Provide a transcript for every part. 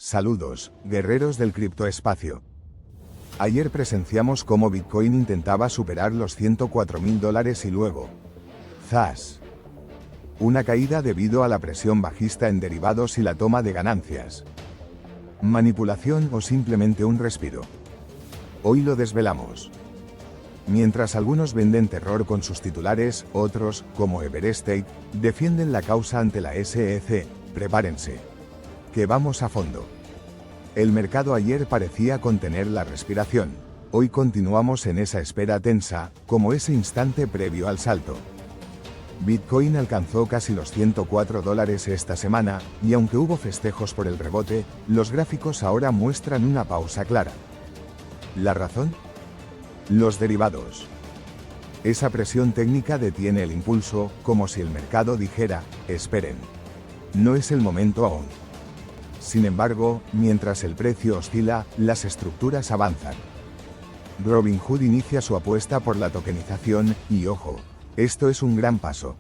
Saludos, guerreros del criptoespacio. Ayer presenciamos cómo Bitcoin intentaba superar los $104.000 y luego, ¡zas!, una caída debido a la presión bajista en derivados y la toma de ganancias. ¿Manipulación o simplemente un respiro? Hoy lo desvelamos. Mientras algunos venden terror con sus titulares, otros, como Everestake, defienden la causa ante la SEC. Prepárense, que vamos a fondo. El mercado ayer parecía contener la respiración. Hoy continuamos en esa espera tensa, como ese instante previo al salto. Bitcoin alcanzó casi los $104 esta semana, y aunque hubo festejos por el rebote, los gráficos ahora muestran una pausa clara. ¿La razón? Los derivados. Esa presión técnica detiene el impulso, como si el mercado dijera, esperen. No es el momento aún. Sin embargo, mientras el precio oscila, las estructuras avanzan. Robinhood inicia su apuesta por la tokenización, y ojo, esto es un gran paso.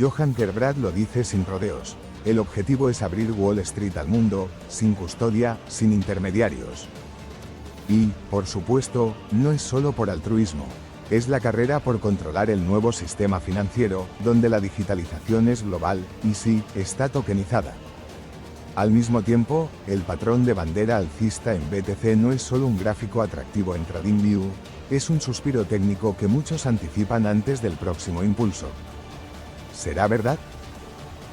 Johan Gerbrand lo dice sin rodeos. El objetivo es abrir Wall Street al mundo, sin custodia, sin intermediarios. Y, por supuesto, no es solo por altruismo. Es la carrera por controlar el nuevo sistema financiero, donde la digitalización es global, y sí, está tokenizada. Al mismo tiempo, el patrón de bandera alcista en BTC no es solo un gráfico atractivo en TradingView, es un suspiro técnico que muchos anticipan antes del próximo impulso. ¿Será verdad?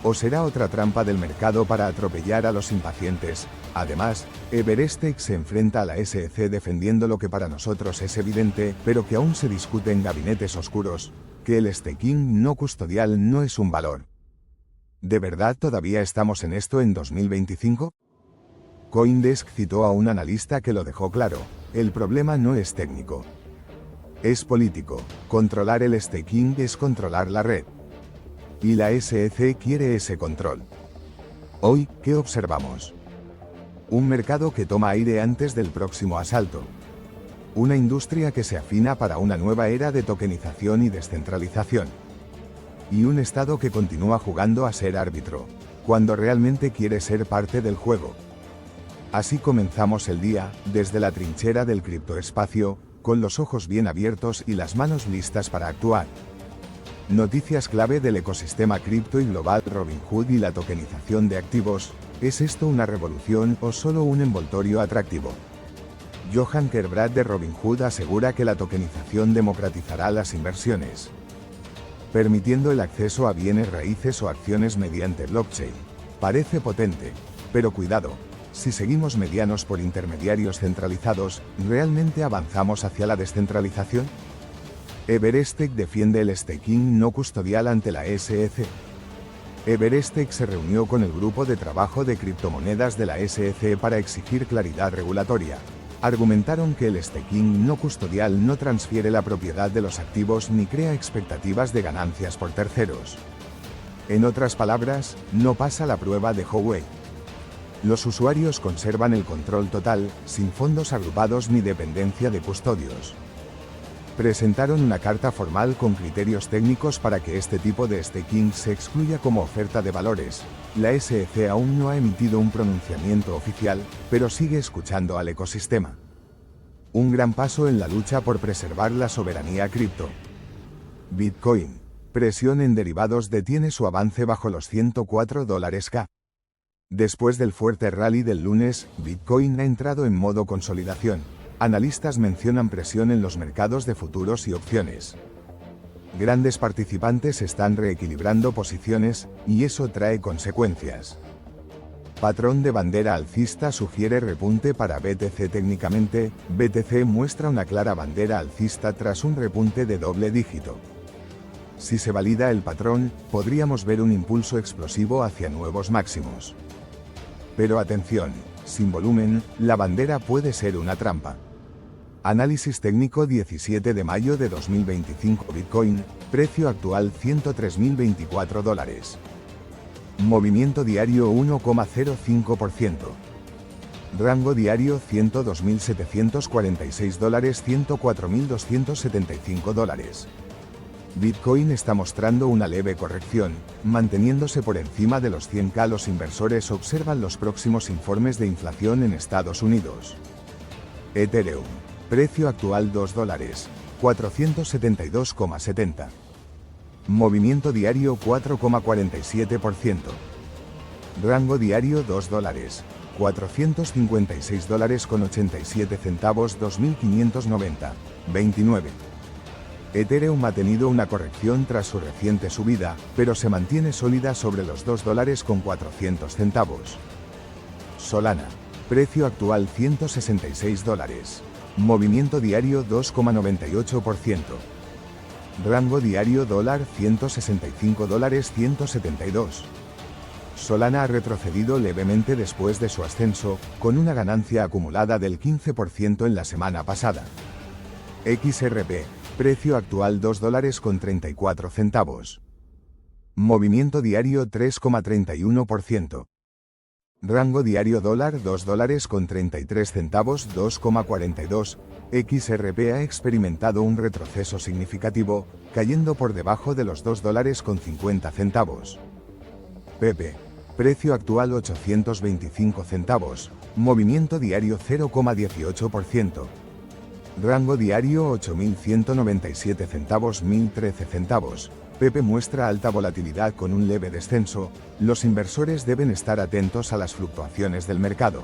¿O será otra trampa del mercado para atropellar a los impacientes? Además, Everestake se enfrenta a la SEC defendiendo lo que para nosotros es evidente, pero que aún se discute en gabinetes oscuros, que el staking no custodial no es un valor. ¿De verdad todavía estamos en esto en 2025? CoinDesk citó a un analista que lo dejó claro: el problema no es técnico. Es político. Controlar el staking es controlar la red. Y la SEC quiere ese control. Hoy, ¿qué observamos? Un mercado que toma aire antes del próximo asalto. Una industria que se afina para una nueva era de tokenización y descentralización. Y un Estado que continúa jugando a ser árbitro, cuando realmente quiere ser parte del juego. Así comenzamos el día, desde la trinchera del criptoespacio, con los ojos bien abiertos y las manos listas para actuar. Noticias clave del ecosistema cripto y global. Robinhood y la tokenización de activos. ¿Es esto una revolución o solo un envoltorio atractivo? Johan Gerbrand de Robinhood asegura que la tokenización democratizará las inversiones, permitiendo el acceso a bienes raíces o acciones mediante blockchain. Parece potente, pero cuidado, si seguimos medianos por intermediarios centralizados, ¿realmente avanzamos hacia la descentralización? Everestake defiende el staking no custodial ante la SEC. Everestake se reunió con el grupo de trabajo de criptomonedas de la SEC para exigir claridad regulatoria. Argumentaron que el staking no custodial no transfiere la propiedad de los activos ni crea expectativas de ganancias por terceros. En otras palabras, no pasa la prueba de Howey. Los usuarios conservan el control total, sin fondos agrupados ni dependencia de custodios. Presentaron una carta formal con criterios técnicos para que este tipo de staking se excluya como oferta de valores. La SEC aún no ha emitido un pronunciamiento oficial, pero sigue escuchando al ecosistema. Un gran paso en la lucha por preservar la soberanía cripto. Bitcoin. Presión en derivados detiene su avance bajo los $104K. Después del fuerte rally del lunes, Bitcoin ha entrado en modo consolidación. Analistas mencionan presión en los mercados de futuros y opciones. Grandes participantes están reequilibrando posiciones, y eso trae consecuencias. Patrón de bandera alcista sugiere repunte para BTC. Técnicamente, BTC muestra una clara bandera alcista tras un repunte de doble dígito. Si se valida el patrón, podríamos ver un impulso explosivo hacia nuevos máximos. Pero atención, sin volumen, la bandera puede ser una trampa. Análisis técnico 17 de mayo de 2025. Bitcoin, precio actual $103.024. Movimiento diario 1,05%. Rango diario $102.746, $104.275. Bitcoin está mostrando una leve corrección, manteniéndose por encima de los 100.000. Los inversores observan los próximos informes de inflación en Estados Unidos. Ethereum. Precio actual $2, 472,70. Movimiento diario 4,47%. Rango diario $2, 456,87 centavos 2590, 29. Ethereum ha tenido una corrección tras su reciente subida, pero se mantiene sólida sobre los $2,400. Solana. Precio actual $166. Movimiento diario 2,98%. Rango diario $165, 172. Solana ha retrocedido levemente después de su ascenso, con una ganancia acumulada del 15% en la semana pasada. XRP. Precio actual $2,34. Movimiento diario 3,31%. Rango diario $2,33, 2,42. XRP ha experimentado un retroceso significativo, cayendo por debajo de los $2,50. PP. Precio actual 825 centavos. Movimiento diario 0,18%. Rango diario 8.197 centavos, 1.013 centavos. PP muestra alta volatilidad con un leve descenso. Los inversores deben estar atentos a las fluctuaciones del mercado.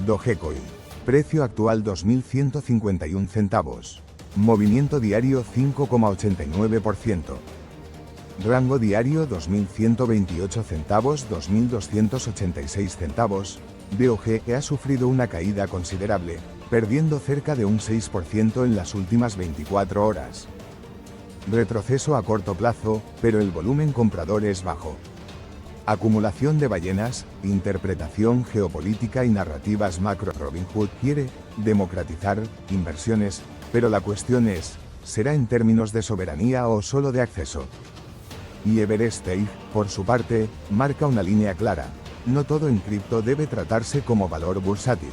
Dogecoin. Precio actual 2.151 centavos. Movimiento diario 5,89%. Rango diario 2.128 centavos, 2.286 centavos. DOG ha sufrido una caída considerable, perdiendo cerca de un 6% en las últimas 24 horas. Retroceso a corto plazo, pero el volumen comprador es bajo. Acumulación de ballenas, interpretación geopolítica y narrativas macro. Robinhood quiere democratizar inversiones, pero la cuestión es, ¿será en términos de soberanía o solo de acceso? Y Everest, por su parte, marca una línea clara: no todo en cripto debe tratarse como valor bursátil.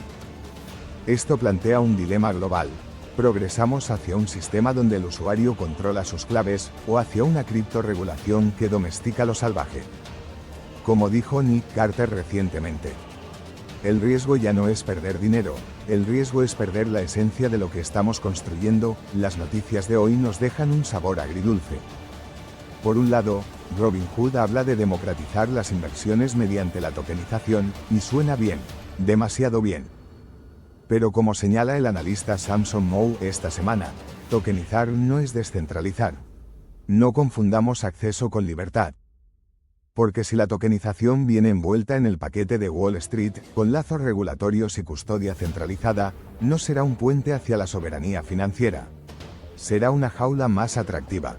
Esto plantea un dilema global. ¿Progresamos hacia un sistema donde el usuario controla sus claves, o hacia una criptorregulación que domestica lo salvaje? Como dijo Nick Carter recientemente, el riesgo ya no es perder dinero, el riesgo es perder la esencia de lo que estamos construyendo. Las noticias de hoy nos dejan un sabor agridulce. Por un lado, Robinhood habla de democratizar las inversiones mediante la tokenización, y suena bien, demasiado bien. Pero como señala el analista Samson Mow esta semana, tokenizar no es descentralizar. No confundamos acceso con libertad. Porque si la tokenización viene envuelta en el paquete de Wall Street, con lazos regulatorios y custodia centralizada, no será un puente hacia la soberanía financiera. Será una jaula más atractiva.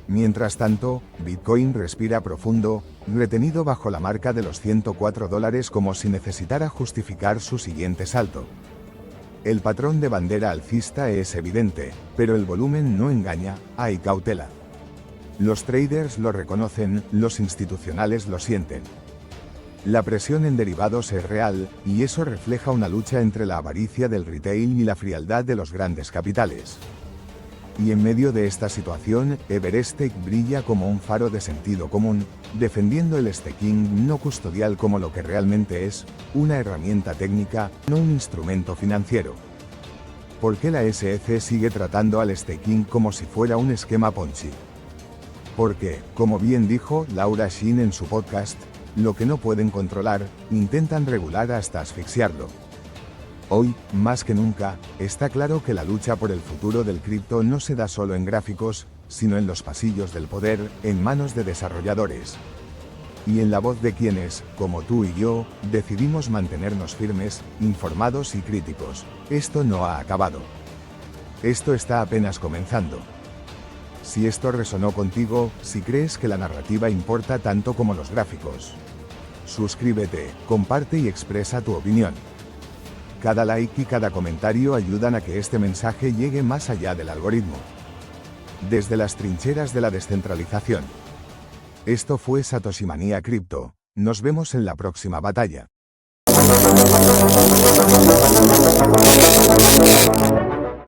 Mientras tanto, Bitcoin respira profundo, retenido bajo la marca de los $104 como si necesitara justificar su siguiente salto. El patrón de bandera alcista es evidente, pero el volumen no engaña, hay cautela. Los traders lo reconocen, los institucionales lo sienten. La presión en derivados es real, y eso refleja una lucha entre la avaricia del retail y la frialdad de los grandes capitales. Y en medio de esta situación, Everest brilla como un faro de sentido común, defendiendo el staking no custodial como lo que realmente es, una herramienta técnica, no un instrumento financiero. ¿Por qué la SEC sigue tratando al staking como si fuera un esquema Ponzi? Porque, como bien dijo Laura Shin en su podcast, lo que no pueden controlar, intentan regular hasta asfixiarlo. Hoy, más que nunca, está claro que la lucha por el futuro del cripto no se da solo en gráficos, sino en los pasillos del poder, en manos de desarrolladores. Y en la voz de quienes, como tú y yo, decidimos mantenernos firmes, informados y críticos. Esto no ha acabado. Esto está apenas comenzando. Si esto resonó contigo, si crees que la narrativa importa tanto como los gráficos, suscríbete, comparte y expresa tu opinión. Cada like y cada comentario ayudan a que este mensaje llegue más allá del algoritmo. Desde las trincheras de la descentralización. Esto fue Satoshi Manía Cripto. Nos vemos en la próxima batalla.